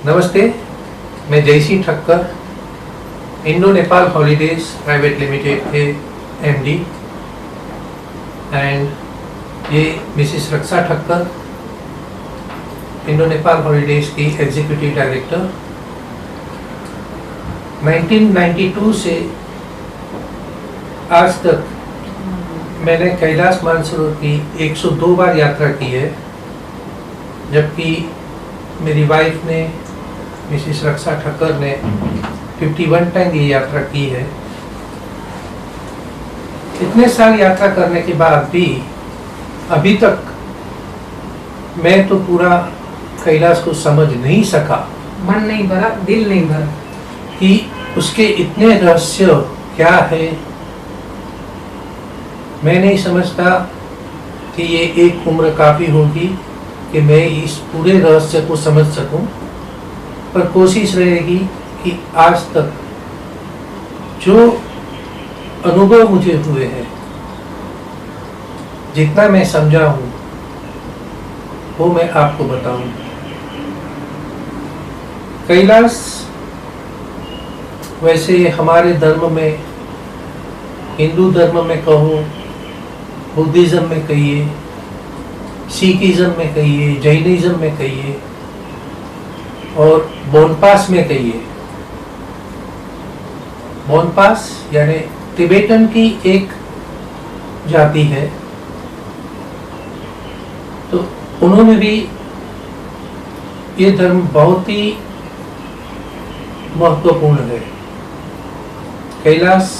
नमस्ते, मैं Jaisingh Thakkar, Indo Nepal holidays private limited के एमडी एंड ये Mrs Raksha Thakkar, Indo Nepal holidays की एग्जीक्यूटिव डायरेक्टर। 1992 से आज तक मैंने कैलाश मानसरोवर की 102 बार यात्रा की है, जबकि मेरी वाइफ ने, मिसेस रक्षा ठक्कर ने 51 टाइम ये यात्रा की है। इतने साल यात्रा करने के बाद भी अभी तक मैं तो पूरा कैलाश को समझ नहीं सका, मन नहीं भरा, दिल नहीं भरा कि उसके इतने रहस्य क्या है। मैं नहीं समझता कि ये एक उम्र काफ़ी होगी कि मैं इस पूरे रहस्य को समझ सकूं, पर कोशिश रहेगी कि आज तक जो अनुभव मुझे हुए हैं, जितना मैं समझा हूं, वो मैं आपको बताऊं। कैलाश वैसे हमारे धर्म में, हिंदू धर्म में कहूँ, बुद्धिज़्म में कहिए, सिखिज़्म में कहिए, जैनिज़्म में कहिए और बोनपास में कहिए। बोनपास यानी तिब्बतन की एक जाति है, तो उन्होंने भी ये धर्म बहुत ही महत्वपूर्ण है। कैलाश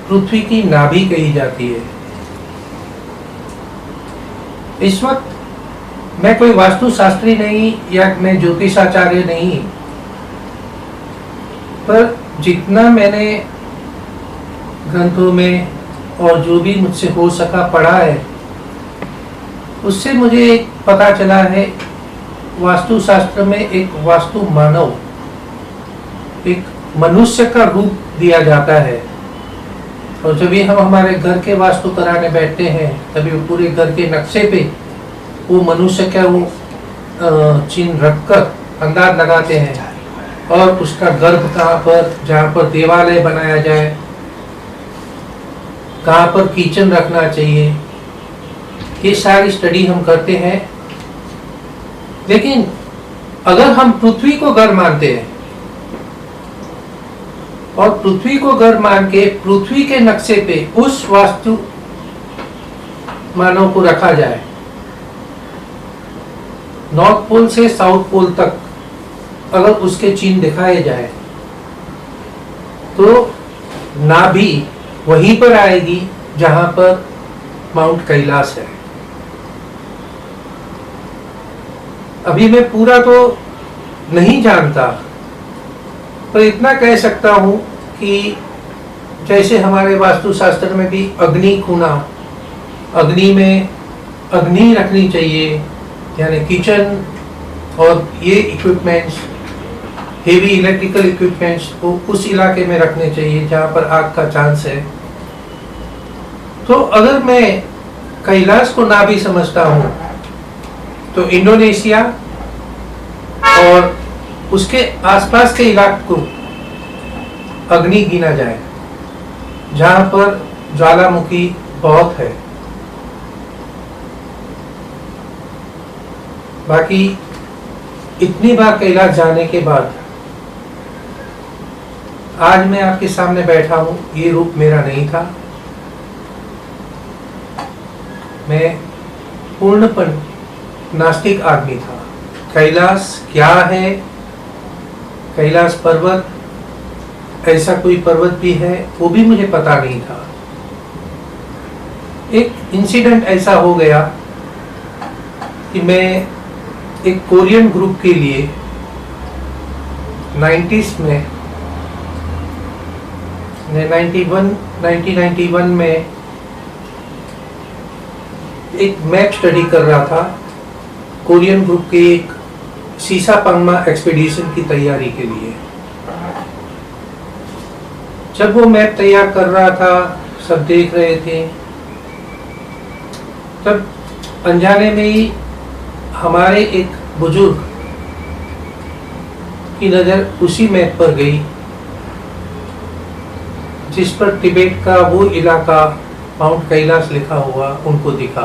पृथ्वी की नाभि कही जाती है। इस वक्त मैं कोई वास्तुशास्त्री नहीं या मैं ज्योतिषाचार्य नहीं, पर जितना मैंने ग्रंथों में और जो भी मुझसे हो सका पढ़ा है, उससे मुझे एक पता चला है, वास्तुशास्त्र में एक वास्तु मानव, एक मनुष्य का रूप दिया जाता है। और जब भी हम हमारे घर के वास्तु कराने बैठते हैं, तभी पूरे घर के नक्शे पे वो मनुष्य का वो चिन्ह रखकर अंदाज लगाते हैं, और उसका गर्भ कहाँ पर, जहाँ पर देवालय बनाया जाए, कहाँ पर किचन रखना चाहिए, ये सारी स्टडी हम करते हैं। लेकिन अगर हम पृथ्वी को घर मानते हैं और पृथ्वी को घर मान के पृथ्वी के नक्शे पे उस वास्तु मानव को रखा जाए, नॉर्थ पोल से साउथ पोल तक अगर उसके चिन्ह दिखाए जाए, तो नाभि वहीं पर आएगी जहां पर माउंट कैलाश है। अभी मैं पूरा तो नहीं जानता, पर इतना कह सकता हूं कि जैसे हमारे वास्तुशास्त्र में भी अग्नि खुना, अग्नि में अग्नि रखनी चाहिए, यानी किचन और ये इक्विपमेंट्स, हेवी इलेक्ट्रिकल इक्विपमेंट्स को उस इलाके में रखने चाहिए जहाँ पर आग का चांस है। तो अगर मैं कैलाश को ना भी समझता हूँ, तो इंडोनेशिया और उसके आसपास के इलाके को अग्नि गिना जाए, जहाँ पर ज्वालामुखी बहुत है। बाकी इतनी बार कैलाश जाने के बाद आज मैं आपके सामने बैठा हूँ, ये रूप मेरा नहीं था। मैं पूर्णपण नास्तिक आदमी था। कैलाश क्या है, कैलाश पर्वत, ऐसा कोई पर्वत भी है, वो भी मुझे पता नहीं था। एक इंसिडेंट ऐसा हो गया कि मैं एक कोरियन ग्रुप के लिए 90s में 1991 में एक मैप स्टडी कर रहा था, कोरियन ग्रुप के एक सीसापांगमा एक्सपीडिशन की तैयारी के लिए। जब वो मैप तैयार कर रहा था, सब देख रहे थे, तब अनजाने में ही हमारे एक बुजुर्ग की नज़र उसी मैप पर गई जिस पर तिब्बत का वो इलाका माउंट कैलाश लिखा हुआ उनको दिखा।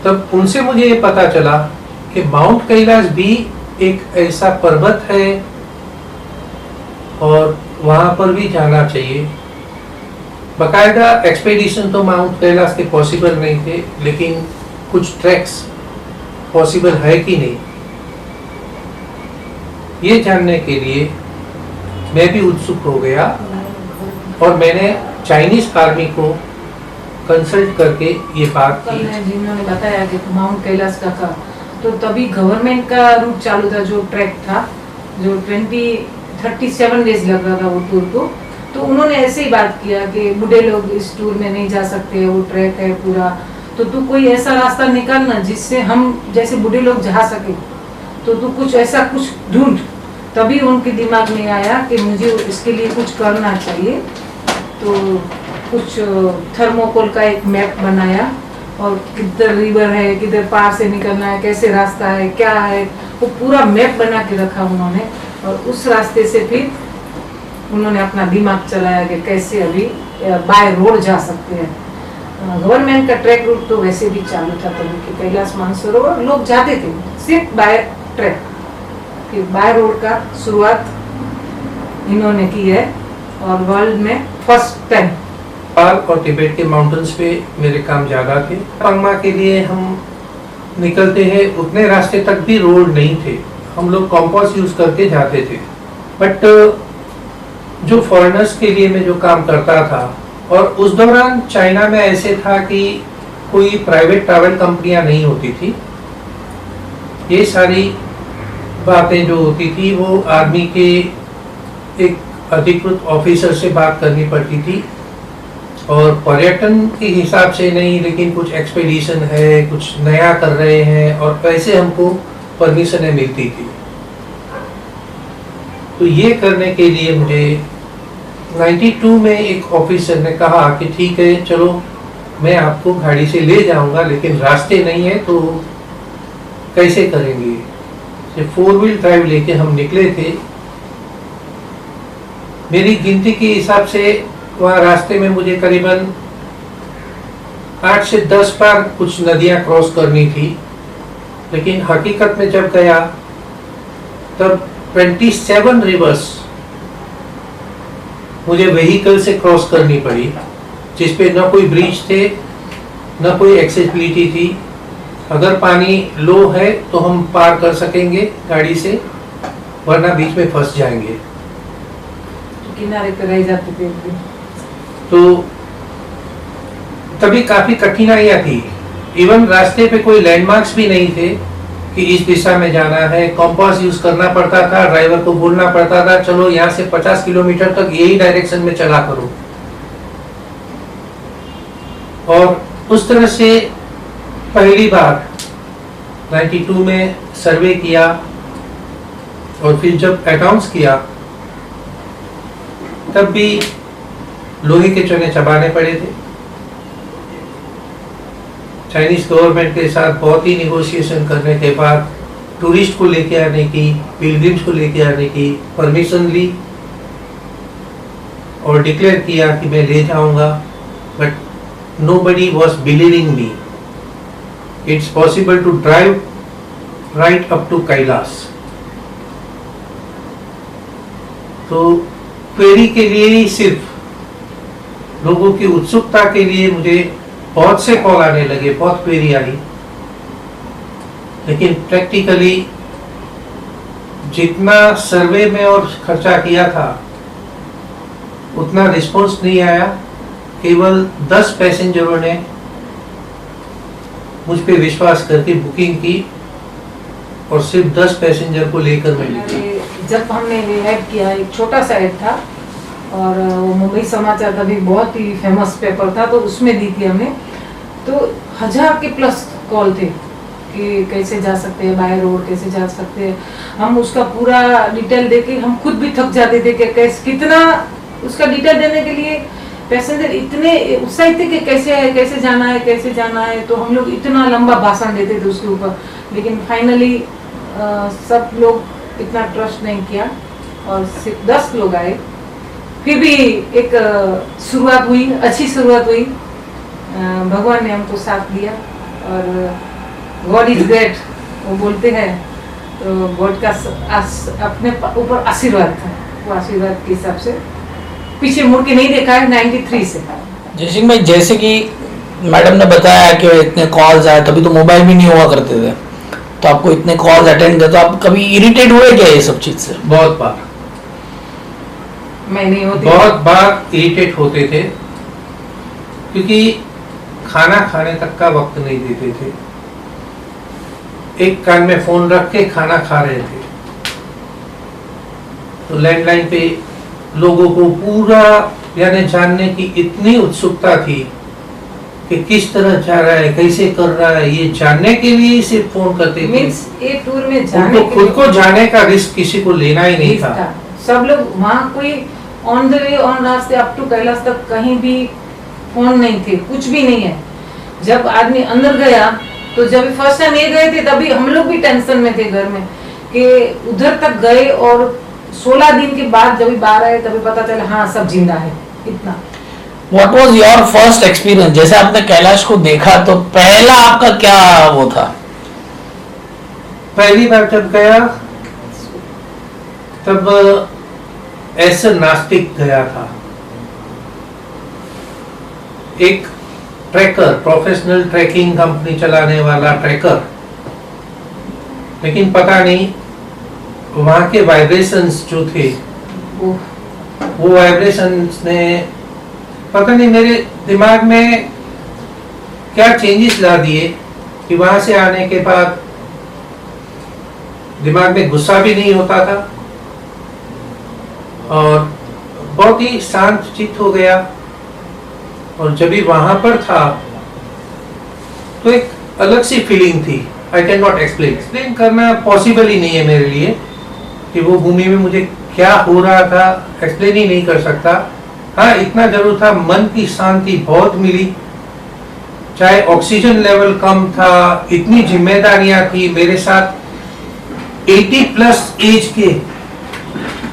तब उनसे मुझे ये पता चला कि माउंट कैलाश भी एक ऐसा पर्वत है और वहां पर भी जाना चाहिए। बाकायदा एक्सपेडिशन तो माउंट कैलाश के पॉसिबल नहीं थे, लेकिन कुछ ट्रैक्स पॉसिबल है कि नहीं, ये जानने के लिए मैं भी उत्सुक हो गया और मैंने चाइनीज आर्मी को कंसल्ट करके ये बात कल की। जिन्होंने बताया कि माउंट कैलाश का था, तो तभी गवर्नमेंट का रूट चालू था, जो ट्रैक था, जो 37 डेज लग रहा था वो टूर को। तो उन्होंने ऐसे ही बात किया कि बूढ़े लोग इस टूर में नहीं जा सकते, वो ट्रैक है पूरा, तो तू कोई ऐसा रास्ता निकालना जिससे हम जैसे बूढ़े लोग जा सके, तो तू कुछ ऐसा कुछ ढूंढ। तभी उनके दिमाग में आया कि मुझे इसके लिए कुछ करना चाहिए। तो कुछ थर्मोकोल का एक मैप बनाया और किधर रिवर है, किधर पार से निकलना है, कैसे रास्ता है, क्या है, वो पूरा मैप बना के रखा उन्होंने। और उस रास्ते से फिर उन्होंने अपना दिमाग चलाया कि कैसे अभी बाय रोड जा सकते हैं। गवर्नमेंट का ट्रैक रूट तो वैसे भी चालू था तभी कि कैलाश मानसरोवर लोग जाते थे सिर्फ बाय ट्रैक, कि बाय रोड का शुरुआत इन्होंने की है और वर्ल्ड में फर्स्ट टाइम। नेपाल और तिब्बत के माउंटेन्स पे मेरे काम ज़्यादा थे। पंगमा के लिए हम निकलते हैं, उतने रास्ते तक भी रोड नहीं थे, हम लोग कॉम्पास यूज करके जाते थे। बट जो फॉरेनर्स के लिए मैं जो काम करता था, और उस दौरान चाइना में ऐसे था कि कोई प्राइवेट ट्रैवल कंपनियां नहीं होती थी, ये सारी बातें जो होती थी वो आर्मी के एक अधिकृत ऑफिसर से बात करनी पड़ती थी, और पर्यटन के हिसाब से नहीं, लेकिन कुछ एक्सपेडिशन है, कुछ नया कर रहे हैं, और पैसे हमको परमिशनें मिलती थी। तो ये करने के लिए मुझे 92 में एक ऑफिसर ने कहा कि ठीक है चलो मैं आपको गाड़ी से ले जाऊंगा, लेकिन रास्ते नहीं है तो कैसे करेंगे। 4 व्हील ड्राइव लेके हम निकले थे। मेरी गिनती के हिसाब से वहाँ रास्ते में मुझे करीबन 8 से 10 बार कुछ नदियाँ क्रॉस करनी थी, लेकिन हकीकत में जब गया तब 27 रिवर्स मुझे व्हीकल से क्रॉस करनी पड़ी, जिसपे न कोई ब्रिज थे न कोई एक्सेसिबिलिटी थी। अगर पानी लो है तो हम पार कर सकेंगे गाड़ी से, वरना बीच में फंस जाएंगे। तो किनारे पे रह जाते थे। तो तभी काफी कठिनाइयां थी। इवन रास्ते पे कोई लैंडमार्क्स भी नहीं थे कि इस दिशा में जाना है। कॉम्पास यूज करना पड़ता था, ड्राइवर को बोलना पड़ता था चलो यहाँ से 50 किलोमीटर तक यही डायरेक्शन में चला करो। और उस तरह से पहली बार 92 में सर्वे किया, और फिर जब अनाउंस किया तब भी लोहे के चने चबाने पड़े थे। चाइनीज गवर्नमेंट के साथ बहुत ही निगोशिएशन करने के बाद टूरिस्ट को लेके आने की, पिलग्रिम्स को लेके आने की परमिशन ली और डिक्लेयर किया कि मैं ले जाऊंगा, but nobody was believing me. It's possible to drive right up to Kailash. तो क्वेरी के लिए ही, सिर्फ लोगों की उत्सुकता के लिए मुझे बहुत से कॉल आने लगे, बहुत क्वेरी आई, लेकिन प्रैक्टिकली जितना सर्वे में और खर्चा किया था उतना रिस्पॉन्स नहीं आया। केवल 10 पैसेंजरों ने मुझ पे विश्वास करके बुकिंग की, और सिर्फ 10 पैसेंजर को लेकर मैं निकला। जब हमने ऐड किया, एक छोटा सा ऐड था, और वो मुंबई समाचार का भी बहुत ही फेमस पेपर था, तो उसमें दी थी हमने। तो 1000 के प्लस कॉल थे कि कैसे जा सकते हैं बाय रोड, कैसे जा सकते हैं। हम उसका पूरा डिटेल देके हम खुद भी थक जाते थे कि कैसे, कितना उसका डिटेल देने के लिए पैसेंजर इतने उत्साहित थे कि कैसे जाना है, कैसे जाना है। तो हम लोग इतना लंबा भाषण देते थे उसके ऊपर, लेकिन फाइनली सब लोग इतना ट्रस्ट नहीं किया और सिर्फ 10 लोग आए। फिर भी एक शुरुआत हुई, अच्छी शुरुआत हुई। भगवान ने हमको साथ दिया और गॉड इज ग्रेट वो बोलते हैं, तो गॉड का अपने ऊपर आशीर्वाद था। वो आशीर्वाद के हिसाब से पीछे मुड़ के नहीं देखा है 93 से। जय सिंह भाई, जैसे कि मैडम ने बताया कि इतने कॉल्स आए, तभी तो मोबाइल भी नहीं हुआ करते थे, तो आपको इतने कॉल्स अटेंड करते, तो आप कभी इरिटेट हुए क्या ये सब चीज से? बहुत बार, मैं नहीं होती, बहुत बार इरिटेट होते थे, क्योंकि खाना खाने तक का वक्त नहीं देते थे। एक कान में फोन रख के खाना खा रहे थे, तो लैंडलाइन पे लोगों को पूरा यानी जानने की इतनी उत्सुकता थी कि किस तरह जा रहा है, कैसे कर रहा है, ये जानने के लिए ही सिर्फ फोन करते थे। मीन्स ये टूर में जाने उनको खुद को जाने का रिस्क किसी को लेना ही नहीं था। सब लोग वहाँ कोई ऑन द वे ऑन रास्ते अप टू कैलाश तक कहीं भी फोन नहीं थे, कुछ भी नहीं है। जब आदमी अंदर गया, तो जब फर्स्ट टाइम ये गए थे तभी हम लोग भी टेंशन में थे घर में कि उधर तक गए और 16 दिन के बाद जब बाहर आए तभी पता चला हाँ सब जिंदा है। इतना। What was your first experience? जैसे आपने कैलाश को देखा तो पहला आपका क्या वो था? पहली बार जब गया तब ऐसे नास्तिक गया था। एक ट्रैकर, प्रोफेशनल ट्रैकिंग कंपनी चलाने वाला ट्रैकर, लेकिन पता नहीं वहां के वाइब्रेशंस जो थे, वो वाइब्रेशंस ने पता नहीं मेरे दिमाग में क्या चेंजेस ला दिए कि वहां से आने के बाद दिमाग में गुस्सा भी नहीं होता था और बहुत ही शांत चित्त हो गया। और जब भी वहां पर था तो एक अलग सी फीलिंग थी। आई कैन नॉट एक्सप्लेन करना पॉसिबल ही नहीं है मेरे लिए कि वो भूमि में मुझे क्या हो रहा था, एक्सप्लेन ही नहीं कर सकता। हाँ, इतना जरूर था, मन की शांति बहुत मिली। चाहे ऑक्सीजन लेवल कम था, इतनी जिम्मेदारियां थी मेरे साथ। 80 प्लस एज के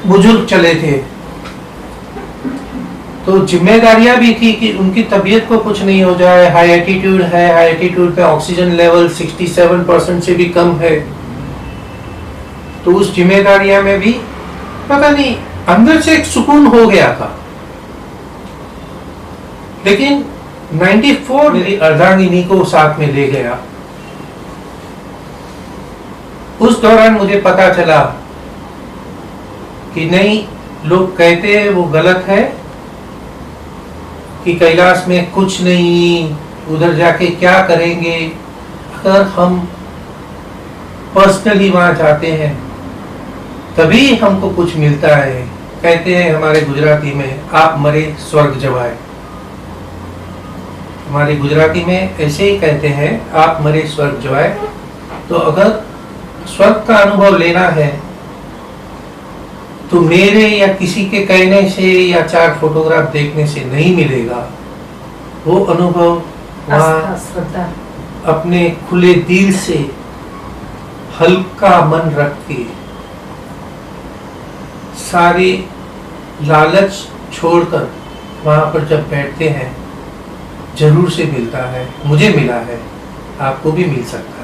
बुजुर्ग चले थे, तो जिम्मेदारियां भी थी कि उनकी तबीयत को कुछ नहीं हो जाए। हाई एल्टीट्यूड है, हाई एल्टीट्यूड पे ऑक्सीजन लेवल 67% से भी कम है, तो उस जिम्मेदारियां में भी पता नहीं अंदर से एक सुकून हो गया था। लेकिन 94 मेरी अर्धांगिनी को साथ में ले गया। उस दौरान मुझे पता चला कि नहीं, लोग कहते हैं वो गलत है कि कैलाश में कुछ नहीं, उधर जाके क्या करेंगे। अगर हम पर्सनली वहां जाते हैं तभी हमको कुछ मिलता है। कहते हैं हमारे गुजराती में, आप मरे स्वर्ग जवाए। हमारे गुजराती में ऐसे ही कहते हैं, आप मरे स्वर्ग जवाए। तो अगर स्वर्ग का अनुभव लेना है तो मेरे या किसी के कहने से या 4 फोटोग्राफ देखने से नहीं मिलेगा। वो अनुभव वहाँ अपने खुले दिल से, हल्का मन रख के, सारे लालच छोड़कर वहां पर जब बैठते हैं, जरूर से मिलता है। मुझे मिला है, आपको भी मिल सकता है।